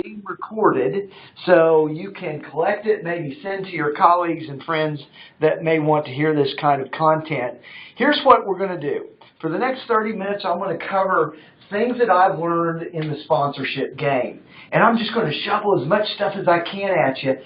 being recorded, so you can collect it, maybe send to your colleagues and friends that may want to hear this kind of content. Here's what we're going to do. For the next 30 minutes, I'm going to cover things that I've learned in the sponsorship game. And I'm just going to shovel as much stuff as I can at you.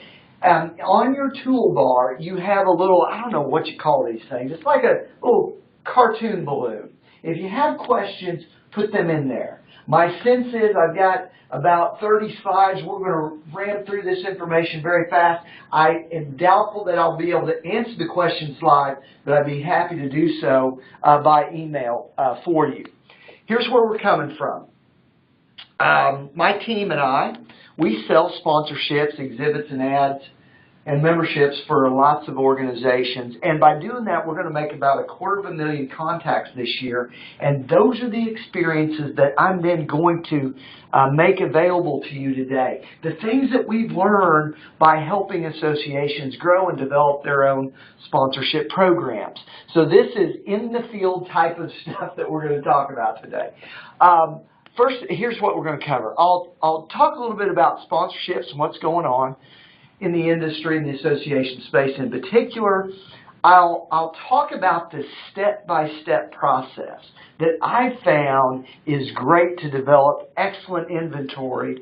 On your toolbar, you have a little, I don't know what you call these things. It's like a little cartoon balloon. If you have questions, put them in there. My sense is I've got about 30 slides. We're going to ram through this information very fast. I am doubtful that I'll be able to answer the questions live, but I'd be happy to do so by email for you. Here's where we're coming from. My team and I, we sell sponsorships, exhibits, and ads and memberships for lots of organizations. And by doing that, we're going to make about 250,000 contacts this year. And those are the experiences that I'm then going to make available to you today. The things that we've learned by helping associations grow and develop their own sponsorship programs. So this is in the field type of stuff that we're going to talk about today. First, here's what we're going to cover. I'll talk a little bit about sponsorships and what's going on in the industry and the association space in particular. I'll talk about the step-by-step process that I found is great to develop excellent inventory,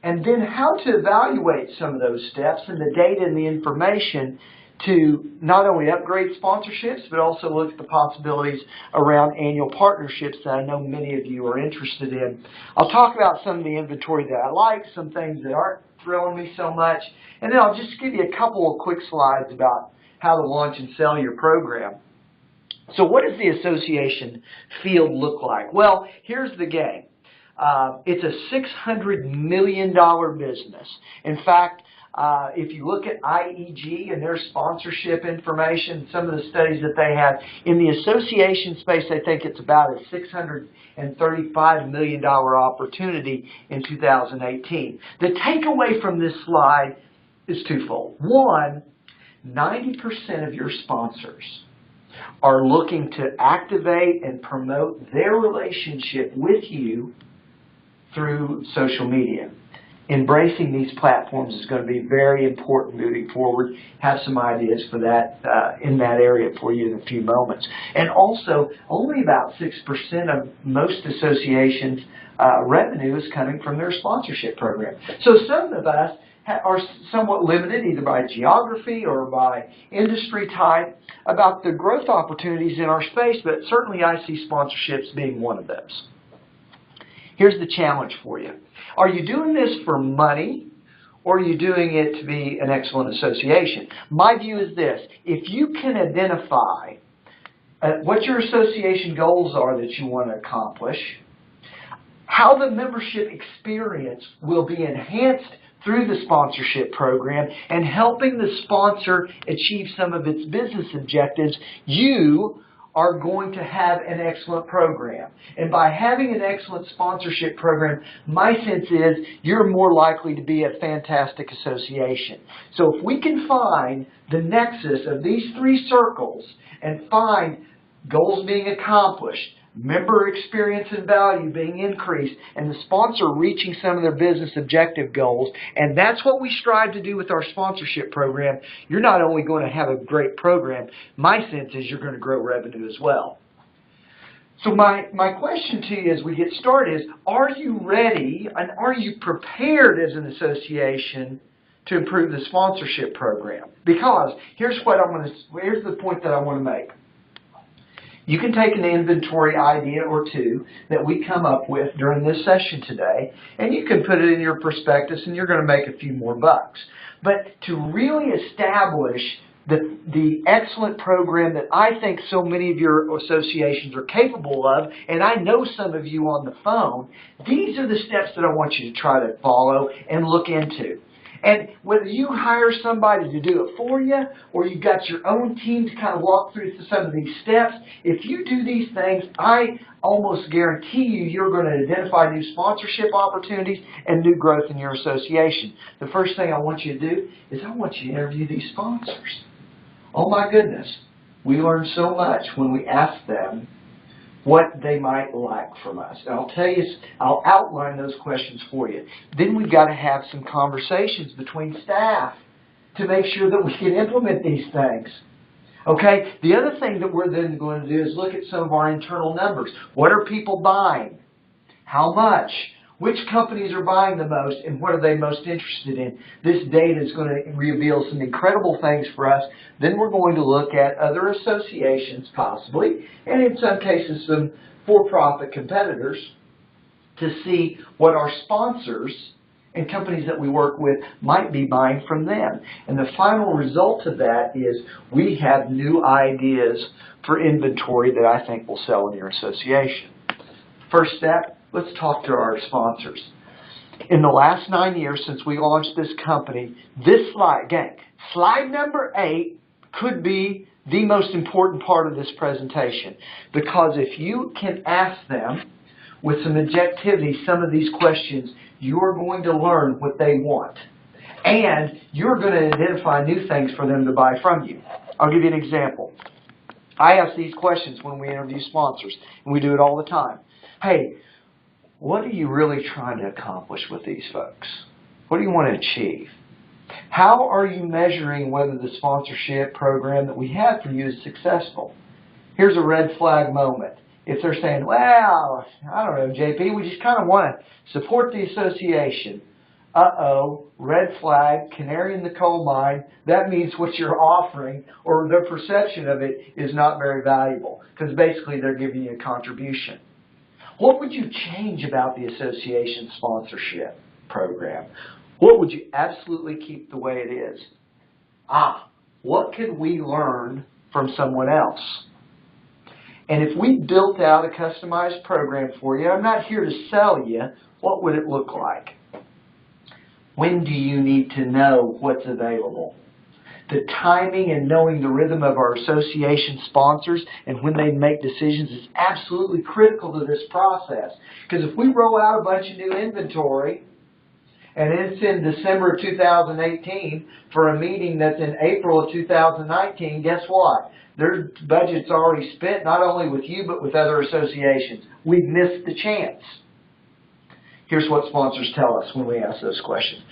and then how to evaluate some of those steps and the data and the information to not only upgrade sponsorships, but also look at the possibilities around annual partnerships that I know many of you are interested in. I'll talk about some of the inventory that I like, some things that aren't thrilling me so much, and then I'll just give you a couple of quick slides about how to launch and sell your program. So what does the association field look like? Well, here's the game. It's a $600 million business. In fact, if you look at IEG and their sponsorship information, some of the studies that they have, in the association space, they think it's about a $635 million opportunity in 2018. The takeaway from this slide is twofold. One, 90% of your sponsors are looking to activate and promote their relationship with you through social media. Embracing these platforms is going to be very important moving forward. Have some ideas for that in that area for you in a few moments. And also, only about 6% of most associations' revenue is coming from their sponsorship program. So some of us are somewhat limited either by geography or by industry type about the growth opportunities in our space, but certainly I see sponsorships being one of those. Here's the challenge for you. Are you doing this for money, or are you doing it to be an excellent association? My view is this. If you can identify what your association goals are that you want to accomplish, how the membership experience will be enhanced through the sponsorship program, and helping the sponsor achieve some of its business objectives, you are going to have an excellent program. And by having an excellent sponsorship program, my sense is you're more likely to be a fantastic association. So if we can find the nexus of these three circles and find goals being accomplished, member experience and value being increased, and the sponsor reaching some of their business objective goals, and that's what we strive to do with our sponsorship program, you're not only going to have a great program, my sense is you're going to grow revenue as well. So my question to you as we get started is, are you ready and are you prepared as an association to improve the sponsorship program? Because here's the point that I want to make. You can take an inventory idea or two that we come up with during this session today, and you can put it in your prospectus, and you're going to make a few more bucks. But to really establish the excellent program that I think so many of your associations are capable of, and I know some of you on the phone, these are the steps that I want you to try to follow and look into. And whether you hire somebody to do it for you, or you've got your own team to kind of walk through some of these steps, if you do these things, I almost guarantee you're going to identify new sponsorship opportunities and new growth in your association. The first thing I want you to do is I want you to interview these sponsors. Oh my goodness, we learn so much when we ask them what they might like from us. And I'll outline those questions for you. Then we've got to have some conversations between staff to make sure that we can implement these things. Okay, the other thing that we're then going to do is look at some of our internal numbers. What are people buying? How much? Which companies are buying the most, and what are they most interested in? This data is going to reveal some incredible things for us. Then we're going to look at other associations, possibly, and in some cases some for-profit competitors, to see what our sponsors and companies that we work with might be buying from them. And the final result of that is we have new ideas for inventory that I think will sell in your association. First step, let's talk to our sponsors. In the last 9 years since we launched this company, this slide, gang, slide number 8 could be the most important part of this presentation, because if you can ask them with some objectivity some of these questions, you are going to learn what they want. And you're going to identify new things for them to buy from you. I'll give you an example. I ask these questions when we interview sponsors, and we do it all the time. Hey, what are you really trying to accomplish with these folks? What do you want to achieve? How are you measuring whether the sponsorship program that we have for you is successful? Here's a red flag moment. If they're saying, well, I don't know, JP, we just kind of want to support the association. Uh-oh, red flag, canary in the coal mine. That means what you're offering or their perception of it is not very valuable, because basically they're giving you a contribution. What would you change about the association sponsorship program? What would you absolutely keep the way it is? What could we learn from someone else? And if we built out a customized program for you, I'm not here to sell you, what would it look like? When do you need to know what's available? The timing and knowing the rhythm of our association sponsors and when they make decisions is absolutely critical to this process. Because if we roll out a bunch of new inventory and it's in December of 2018 for a meeting that's in April of 2019, guess what? Their budget's already spent, not only with you, but with other associations. We've missed the chance. Here's what sponsors tell us when we ask those questions.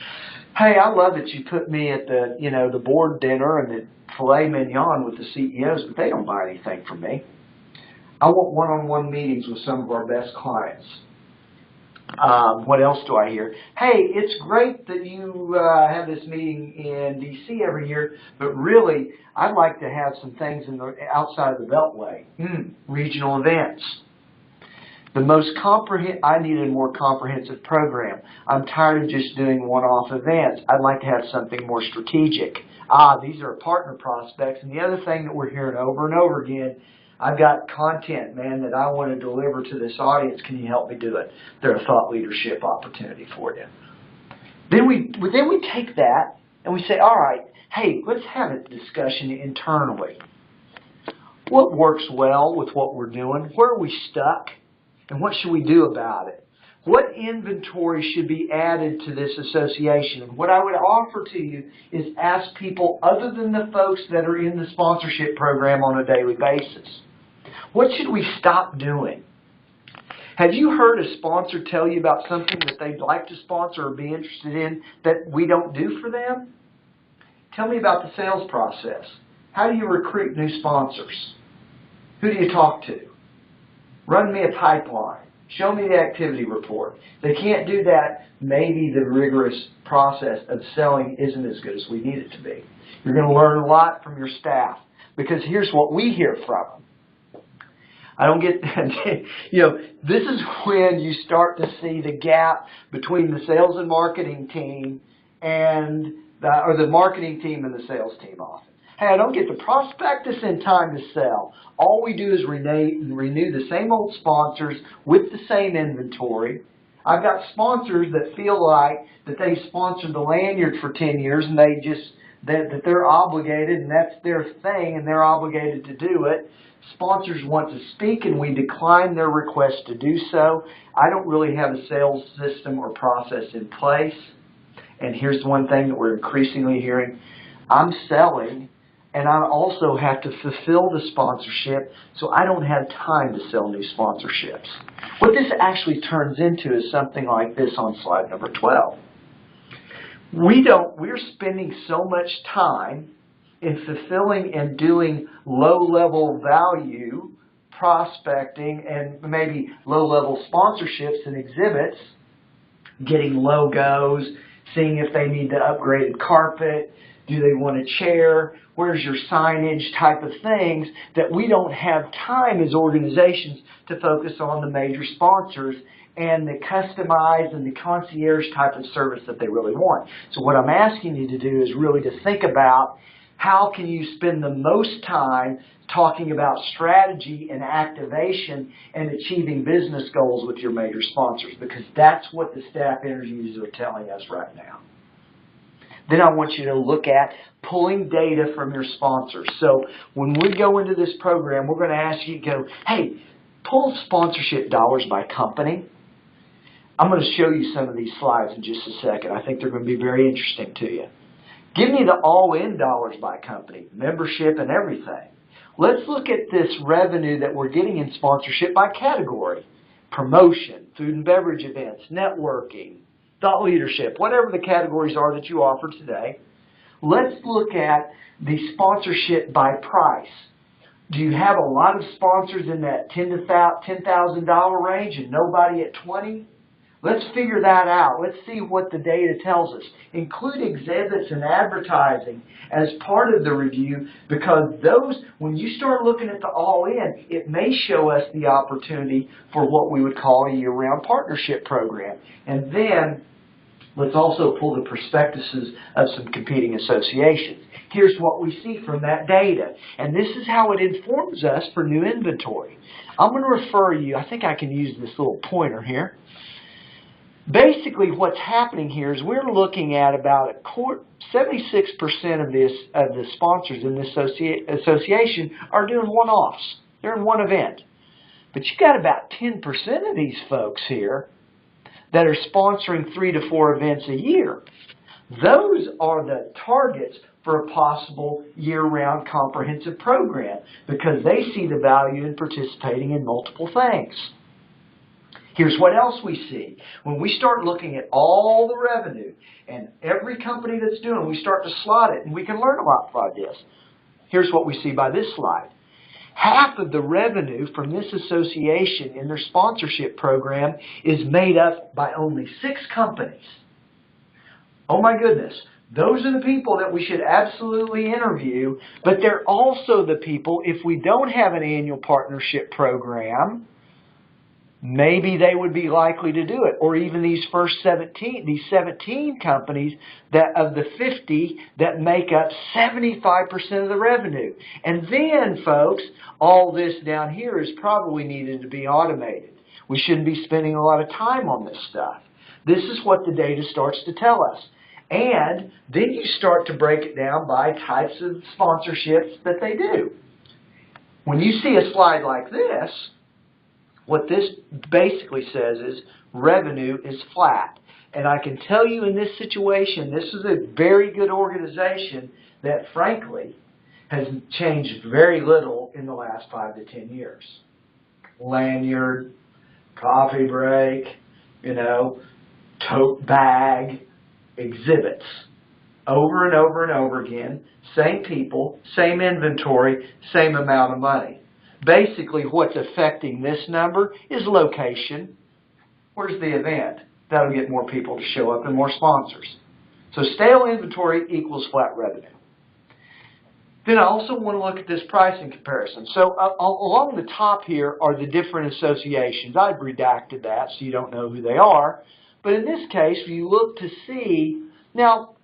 Hey, I love that you put me at the board dinner and the filet mignon with the CEOs, but they don't buy anything from me. I want one-on-one meetings with some of our best clients. What else do I hear? Hey, it's great that you have this meeting in D.C. every year, but really, I'd like to have some things outside of the Beltway. Regional events. I need a more comprehensive program. I'm tired of just doing one-off events. I'd like to have something more strategic. These are partner prospects. And the other thing that we're hearing over and over again, I've got content, man, that I want to deliver to this audience. Can you help me do it? They're a thought leadership opportunity for you. Then we take that and we say, all right, hey, let's have a discussion internally. What works well with what we're doing? Where are we stuck? And what should we do about it? What inventory should be added to this association? And what I would offer to you is ask people other than the folks that are in the sponsorship program on a daily basis. What should we stop doing? Have you heard a sponsor tell you about something that they'd like to sponsor or be interested in that we don't do for them? Tell me about the sales process. How do you recruit new sponsors? Who do you talk to? Run me a pipeline. Show me the activity report. They can't do that. Maybe the rigorous process of selling isn't as good as we need it to be. You're going to learn a lot from your staff, because here's what we hear from them. I don't get, this is when you start to see the gap between the sales and marketing team or the marketing team and the sales team often. Hey, I don't get the prospectus in time to sell. All we do is renew the same old sponsors with the same inventory. I've got sponsors that feel like that they sponsored the lanyard for 10 years and that they're obligated and that's their thing and they're obligated to do it. Sponsors want to speak and we decline their request to do so. I don't really have a sales system or process in place. And here's one thing that we're increasingly hearing. I'm selling. and I also have to fulfill the sponsorship, so I don't have time to sell new sponsorships. What this actually turns into is something like this on slide number 12. We're spending so much time in fulfilling and doing low-level value prospecting and maybe low-level sponsorships and exhibits, getting logos, seeing if they need the upgraded carpet, do they want a chair, where's your signage type of things, that we don't have time as organizations to focus on the major sponsors and the customized and the concierge type of service that they really want. So what I'm asking you to do is really to think about how can you spend the most time talking about strategy and activation and achieving business goals with your major sponsors, because that's what the staff interviews are telling us right now. Then I want you to look at pulling data from your sponsors. So when we go into this program, we're going to ask you to go, hey, pull sponsorship dollars by company. I'm going to show you some of these slides in just a second. I think they're going to be very interesting to you. Give me the all-in dollars by company, membership and everything. Let's look at this revenue that we're getting in sponsorship by category. Promotion, food and beverage events, networking, thought leadership, whatever the categories are that you offer today. Let's look at the sponsorship by price. Do you have a lot of sponsors in that $10,000 range and nobody at $20,000? Let's figure that out. Let's see what the data tells us. Include exhibits and advertising as part of the review, because those, when you start looking at the all-in, it may show us the opportunity for what we would call a year-round partnership program. And then let's also pull the prospectuses of some competing associations. Here's what we see from that data. And this is how it informs us for new inventory. I'm going to refer you, I think I can use this little pointer here. Basically, what's happening here is we're looking at about 76% of the sponsors in this association are doing one-offs. They're in one event. But you've got about 10% of these folks here that are sponsoring 3 to 4 events a year. Those are the targets for a possible year-round comprehensive program, because they see the value in participating in multiple things. Here's what else we see. When we start looking at all the revenue and every company that's doing, we start to slot it, and we can learn a lot by this. Here's what we see by this slide. Half of the revenue from this association in their sponsorship program is made up by only 6 companies. Oh my goodness. Those are the people that we should absolutely interview, but they're also the people, if we don't have an annual partnership program, maybe they would be likely to do it. Or even these 17 companies that of the 50 that make up 75% of the revenue. And then, folks, all this down here is probably needed to be automated. We shouldn't be spending a lot of time on this stuff. This is what the data starts to tell us. And then you start to break it down by types of sponsorships that they do. When you see a slide like this, what this basically says is revenue is flat. And I can tell you in this situation, this is a very good organization that, frankly, has changed very little in the last 5 to 10 years. Lanyard, coffee break, tote bag, exhibits. Over and over and over again, same people, same inventory, same amount of money. Basically, what's affecting this number is location. Where's the event? That'll get more people to show up and more sponsors. So stale inventory equals flat revenue. Then I also want to look at this pricing comparison. So along the top here are the different associations. I've redacted that so you don't know who they are. But in this case, you look to see, now,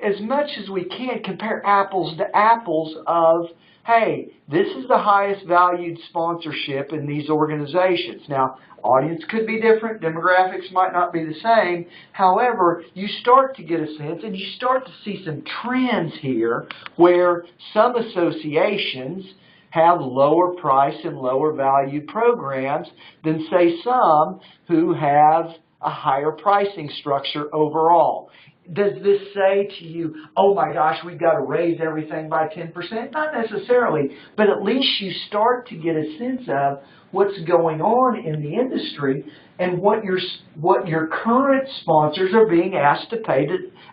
as much as we can, compare apples to apples of, hey, this is the highest valued sponsorship in these organizations. Now, audience could be different. Demographics might not be the same. However, you start to get a sense, and you start to see some trends here where some associations have lower price and lower value programs than, say, some who have a higher pricing structure overall. Does this say to you, oh my gosh, we've got to raise everything by 10%? Not necessarily, but at least you start to get a sense of what's going on in the industry and what your current sponsors are being asked to pay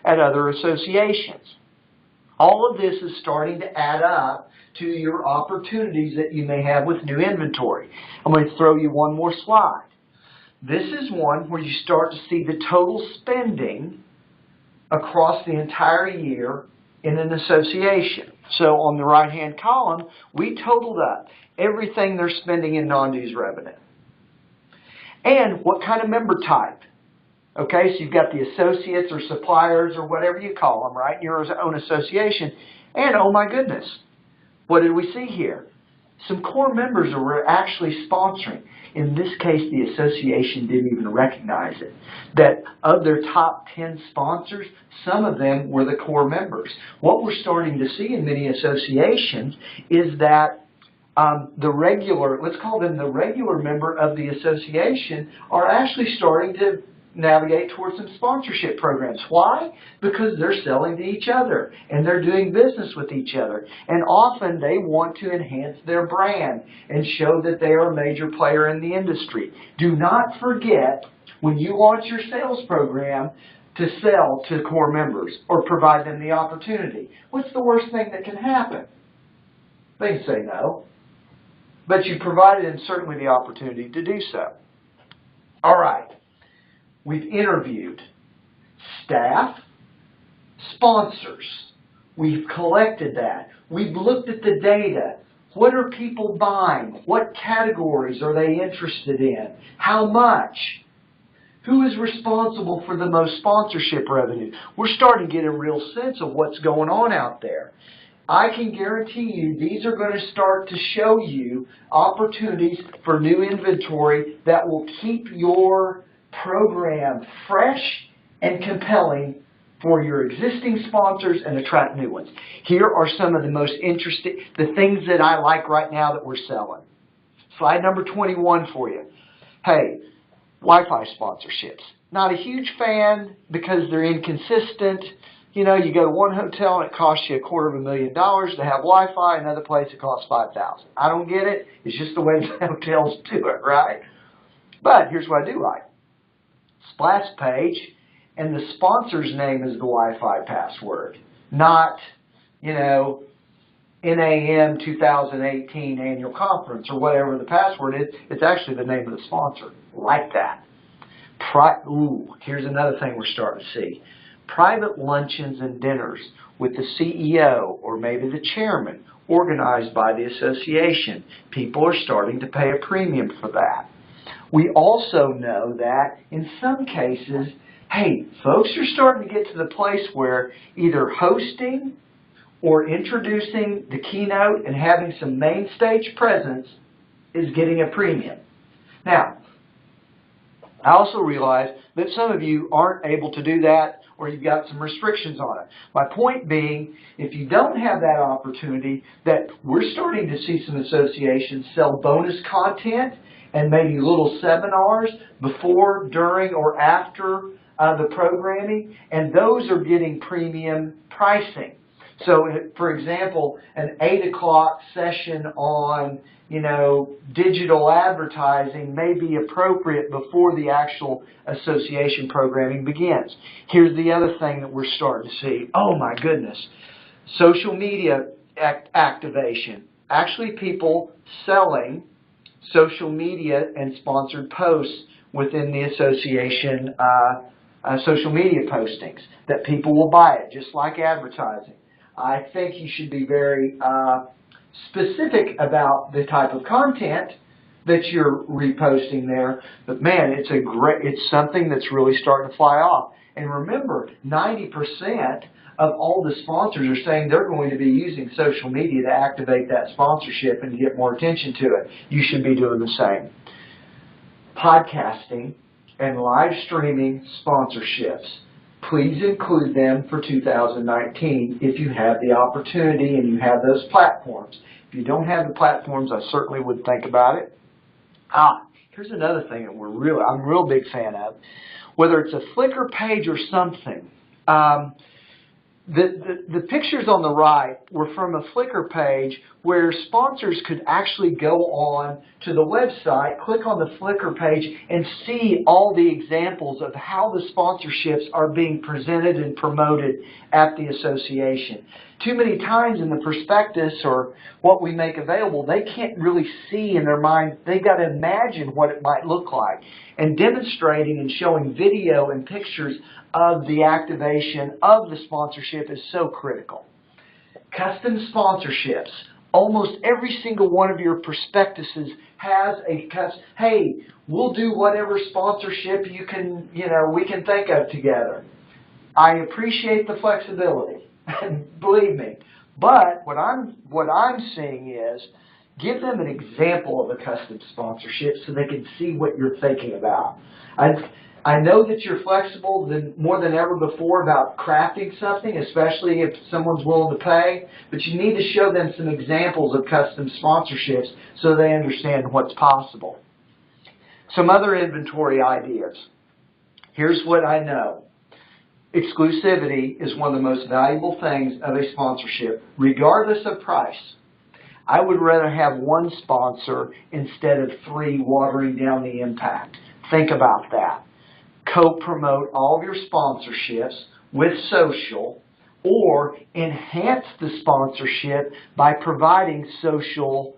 at other associations. All of this is starting to add up to your opportunities that you may have with new inventory. I'm going to throw you one more slide. This is one where you start to see the total spending across the entire year in an association. So on the right-hand column, we totaled up everything they're spending in non-dues revenue. And what kind of member type. Okay, so you've got the associates or suppliers or whatever you call them, right, in your own association. And oh my goodness, what did we see here? Some core members were actually sponsoring. In this case, the association didn't even recognize it. That of their top 10 sponsors, some of them were the core members. What we're starting to see in many associations is that the regular, let's call them the regular member of the association, are actually starting to navigate towards some sponsorship programs. Why? Because they're selling to each other and they're doing business with each other. And often they want to enhance their brand and show that they are a major player in the industry. Do not forget, when you launch your sales program, to sell to core members or provide them the opportunity. What's the worst thing that can happen? They can say no. But you provided them certainly the opportunity to do so. All right. We've interviewed staff, sponsors. We've collected that. We've looked at the data. What are people buying? What categories are they interested in? How much? Who is responsible for the most sponsorship revenue? We're starting to get a real sense of what's going on out there. I can guarantee you these are going to start to show you opportunities for new inventory that will keep your program fresh and compelling for your existing sponsors and attract new ones. Here are some of the most interesting, the things that I like right now that we're selling. Slide number 21 for you. Hey, Wi-Fi sponsorships. Not a huge fan because they're inconsistent. You know, you go to one hotel and it costs you $250,000 to have Wi-Fi, another place it costs $5,000. I don't get it. It's just the way the hotels do it, right? But here's what I do like. Splash page, and the sponsor's name is the Wi-Fi password, not, you know, NAM 2018 annual conference or whatever the password is. It's actually the name of the sponsor. Like that. Here's another thing we're starting to see. Private luncheons and dinners with the CEO or maybe the chairman organized by the association. People are starting to pay a premium for that. We also know that in some cases, hey, folks are starting to get to the place where either hosting or introducing the keynote and having some main stage presence is getting a premium. Now, I also realize that some of you aren't able to do that or you've got some restrictions on it. My point being, if you don't have that opportunity, that we're starting to see some associations sell bonus content and maybe little seminars before, during, or after the programming, and those are getting premium pricing. So, for example, an 8 o'clock session on, you know, digital advertising may be appropriate before the actual association programming begins. Here's the other thing that we're starting to see. Oh my goodness. Social media activation. Actually, people selling social media and sponsored posts within the association, social media postings, that people will buy it, just like advertising. I think you should be very specific about the type of content that you're reposting there. But man, it's something that's really starting to fly off. And remember, 90% of all the sponsors are saying they're going to be using social media to activate that sponsorship and to get more attention to it. You should be doing the same. Podcasting and live streaming sponsorships. Please include them for 2019 if you have the opportunity and you have those platforms. If you don't have the platforms, I certainly would think about it. Here's another thing that I'm a real big fan of. whether it's a Flickr page or something. The pictures on the right were from a Flickr page where sponsors could actually go on to the website, click on the Flickr page, and see all the examples of how the sponsorships are being presented and promoted at the association. Too many times in the prospectus or what we make available, they can't really see in their mind. They've got to imagine what it might look like. And demonstrating and showing video and pictures of the activation of the sponsorship is so critical. Custom sponsorships. Almost every single one of your prospectuses has hey, we'll do whatever sponsorship we can think of together. I appreciate the flexibility, believe me. But what I'm seeing is give them an example of a custom sponsorship so they can see what you're thinking about. I know that you're flexible more than ever before about crafting something, especially if someone's willing to pay, but you need to show them some examples of custom sponsorships so they understand what's possible. Some other inventory ideas. Here's what I know. Exclusivity is one of the most valuable things of a sponsorship, regardless of price. I would rather have one sponsor instead of 3 watering down the impact. Think about that. Co-promote all of your sponsorships with social, or enhance the sponsorship by providing social,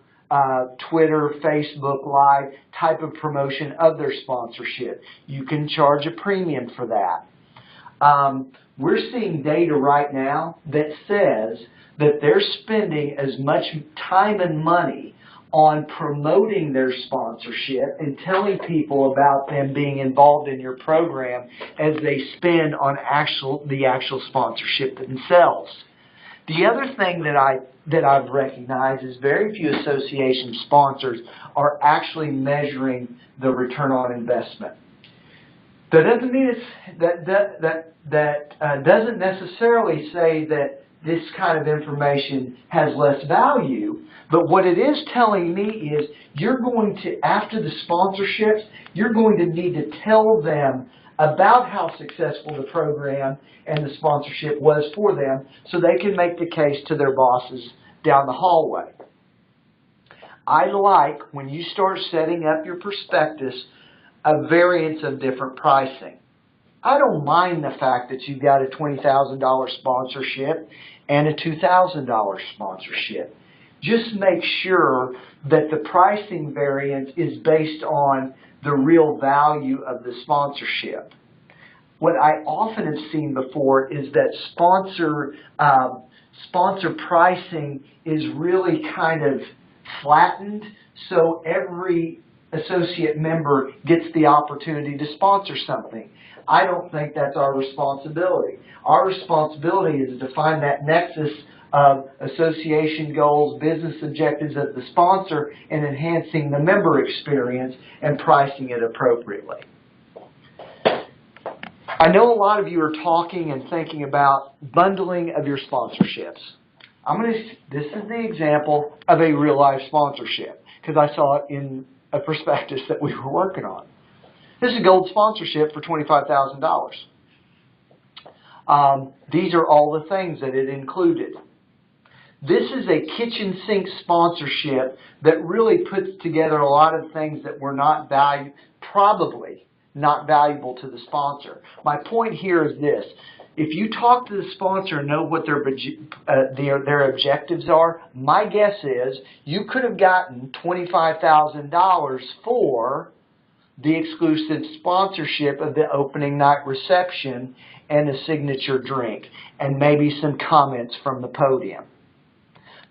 Twitter, Facebook Live type of promotion of their sponsorship. You can charge a premium for that. We're seeing data right now that says that they're spending as much time and money on promoting their sponsorship and telling people about them being involved in your program as they spend on the actual sponsorship themselves. The other thing that I've recognized is very few association sponsors are actually measuring the return on investment. That doesn't mean that doesn't necessarily say that this kind of information has less value, but what it is telling me is you're going to, after the sponsorships, you're going to need to tell them about how successful the program and the sponsorship was for them so they can make the case to their bosses down the hallway. I like, when you start setting up your prospectus, a variance of different pricing. I don't mind the fact that you've got a $20,000 sponsorship and a $2,000 sponsorship. Just make sure that the pricing variance is based on the real value of the sponsorship. What I often have seen before is that sponsor pricing is really kind of flattened, so every associate member gets the opportunity to sponsor something. I don't think that's our responsibility. Our responsibility is to find that nexus of association goals, business objectives of the sponsor, and enhancing the member experience and pricing it appropriately. I know a lot of you are talking and thinking about bundling of your sponsorships. This is the example of a real life sponsorship because I saw it in a prospectus that we were working on. This is a gold sponsorship for $25,000. These are all the things that it included. This is a kitchen sink sponsorship that really puts together a lot of things that were probably not valuable to the sponsor. My point here is this. If you talk to the sponsor and know what their objectives are, my guess is you could have gotten $25,000 for the exclusive sponsorship of the opening night reception and a signature drink, and maybe some comments from the podium.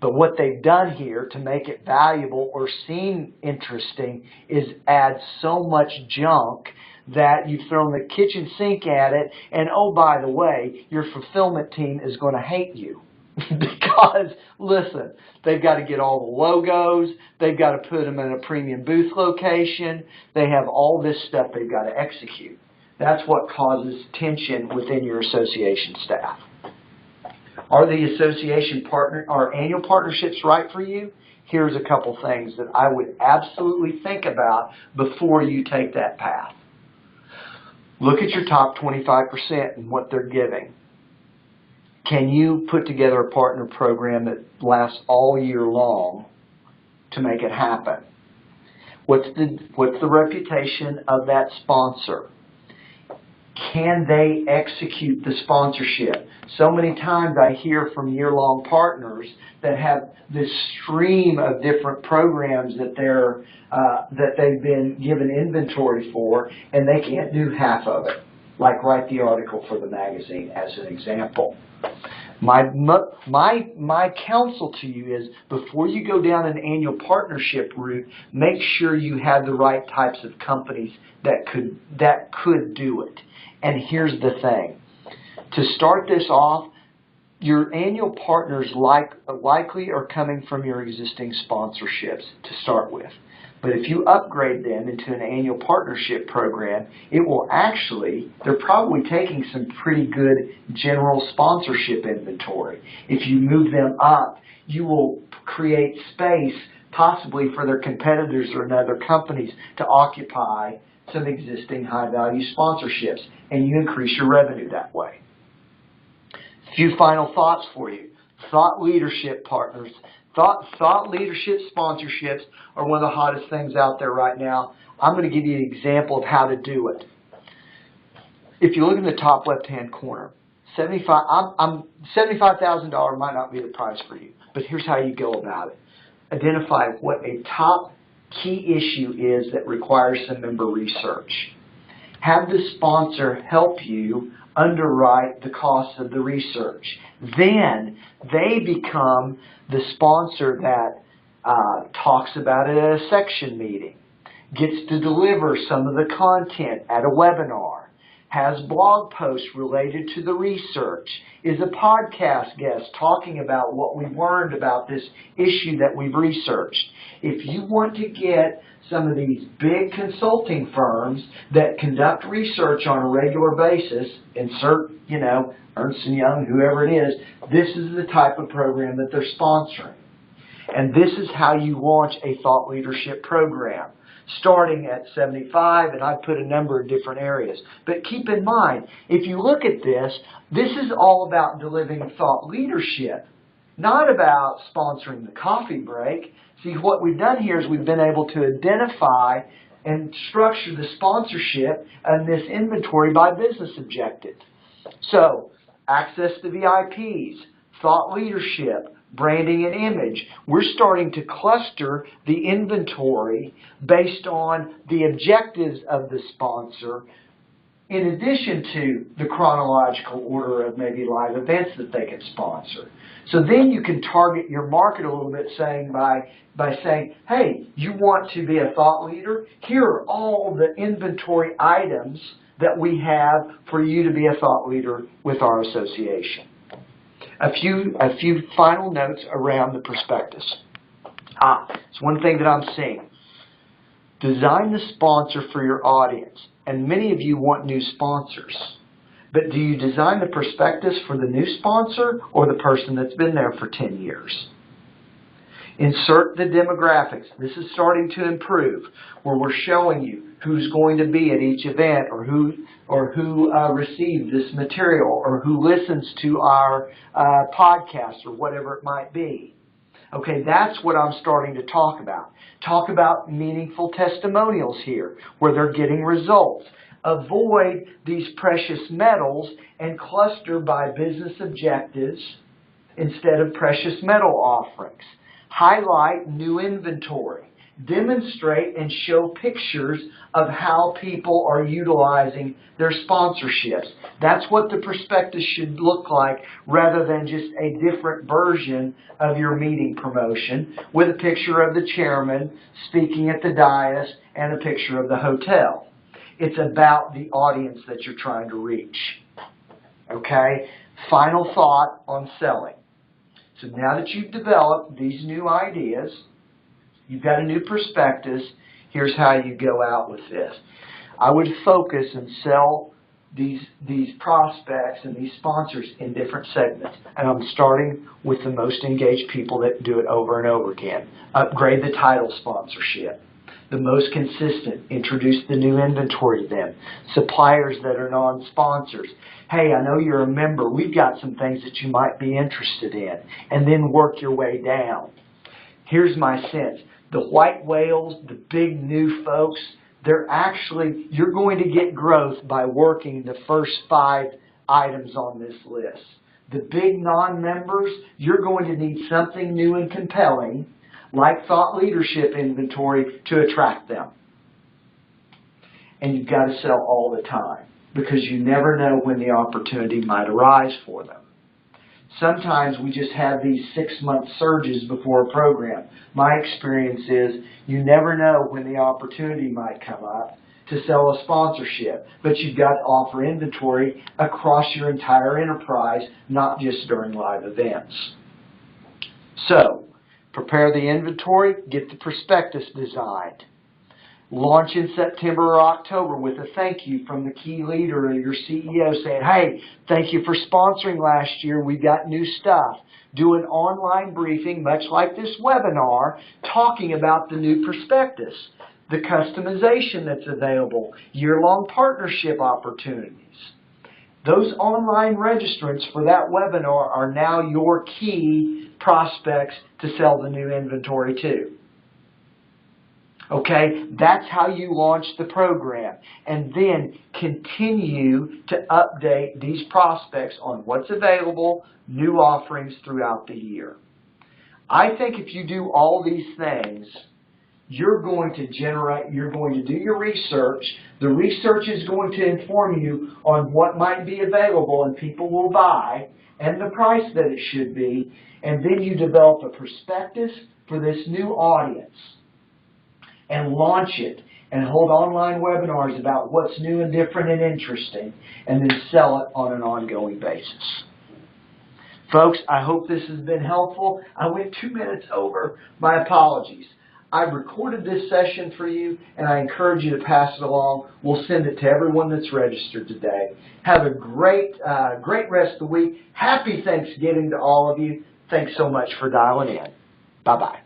But what they've done here to make it valuable or seem interesting is add so much junk that you've thrown the kitchen sink at it, and oh, by the way, your fulfillment team is going to hate you. Because, listen, they've got to get all the logos, they've got to put them in a premium booth location, they have all this stuff they've got to execute. That's what causes tension within your association staff. Are the association annual partnerships right for you? Here's a couple things that I would absolutely think about before you take that path. Look at your top 25% and what they're giving. Can you put together a partner program that lasts all year long to make it happen? What's the reputation of that sponsor? Can they execute the sponsorship? So many times I hear from year-long partners that have this stream of different programs that they've been given inventory for, and they can't do half of it. Like write the article for the magazine, as an example. My counsel to you is, before you go down an annual partnership route, make sure you have the right types of companies that could do it. And here's the thing. To start this off, your annual partners likely are coming from your existing sponsorships to start with. But if you upgrade them into an annual partnership program, they're probably taking some pretty good general sponsorship inventory. If you move them up, you will create space possibly for their competitors or other companies to occupy some existing high-value sponsorships, and you increase your revenue that way. A few final thoughts for you. Thought leadership partners. Thought leadership sponsorships are one of the hottest things out there right now. I'm going to give you an example of how to do it. If you look in the top left-hand corner, $75,000 might not be the price for you, but here's how you go about it. Identify what a top key issue is that requires some member research. Have the sponsor help you underwrite the cost of the research. Then they become the sponsor that talks about it at a section meeting, gets to deliver some of the content at a webinar, has blog posts related to the research, is a podcast guest talking about what we've learned about this issue that we've researched. If you want to get some of these big consulting firms that conduct research on a regular basis, insert, Ernst & Young, whoever it is, this is the type of program that they're sponsoring. And this is how you launch a thought leadership program, starting at 75, and I've put a number of different areas. But keep in mind, if you look at this, this is all about delivering thought leadership, not about sponsoring the coffee break. See, what we've done here is we've been able to identify and structure the sponsorship and this inventory by business objective. So, access to VIPs, thought leadership, branding and image. We're starting to cluster the inventory based on the objectives of the sponsor, in addition to the chronological order of maybe live events that they can sponsor. So then you can target your market a little bit by saying, hey, you want to be a thought leader? Here are all the inventory items that we have for you to be a thought leader with our association. A few final notes around the prospectus. It's one thing that I'm seeing. Design the sponsor for your audience. And many of you want new sponsors. But do you design the prospectus for the new sponsor or the person that's been there for 10 years? Insert the demographics. This is starting to improve, where we're showing you who's going to be at each event, or who received this material, or who listens to our podcast, or whatever it might be. Okay, that's what I'm starting to talk about. Talk about meaningful testimonials here, where they're getting results. Avoid these precious metals and cluster by business objectives instead of precious metal offerings. Highlight new inventory. Demonstrate and show pictures of how people are utilizing their sponsorships. That's what the prospectus should look like, rather than just a different version of your meeting promotion with a picture of the chairman speaking at the dais and a picture of the hotel. It's about the audience that you're trying to reach. Okay? Final thought on selling. So now that you've developed these new ideas, you've got a new prospectus, here's how you go out with this. I would focus and sell these prospects and these sponsors in different segments. And I'm starting with the most engaged people that do it over and over again. Upgrade the title sponsorship. The most consistent, introduce the new inventory to them. Suppliers that are non-sponsors. Hey, I know you're a member. We've got some things that you might be interested in. And then work your way down. Here's my sense. The white whales, the big new folks, you're going to get growth by working the first 5 items on this list. The big non-members, you're going to need something new and compelling, like thought leadership inventory, to attract them. And you've got to sell all the time, because you never know when the opportunity might arise for them. Sometimes we just have these 6-month surges before a program. My experience is you never know when the opportunity might come up to sell a sponsorship, but you've got to offer inventory across your entire enterprise, not just during live events. So, prepare the inventory, get the prospectus designed. Launch in September or October with a thank you from the key leader or your CEO saying, hey, thank you for sponsoring last year. We've got new stuff. Do an online briefing, much like this webinar, talking about the new prospectus, the customization that's available, year-long partnership opportunities. Those online registrants for that webinar are now your key prospects to sell the new inventory to. Okay, that's how you launch the program. And then continue to update these prospects on what's available, new offerings throughout the year. I think if you do all these things, you're going to do your research. The research is going to inform you on what might be available and people will buy and the price that it should be. And then you develop a prospectus for this new audience and launch it and hold online webinars about what's new and different and interesting, and then sell it on an ongoing basis. Folks, I hope this has been helpful. I went 2 minutes over. My apologies. I recorded this session for you, and I encourage you to pass it along. We'll send it to everyone that's registered today. Have a great rest of the week. Happy Thanksgiving to all of you. Thanks so much for dialing in. Bye-bye.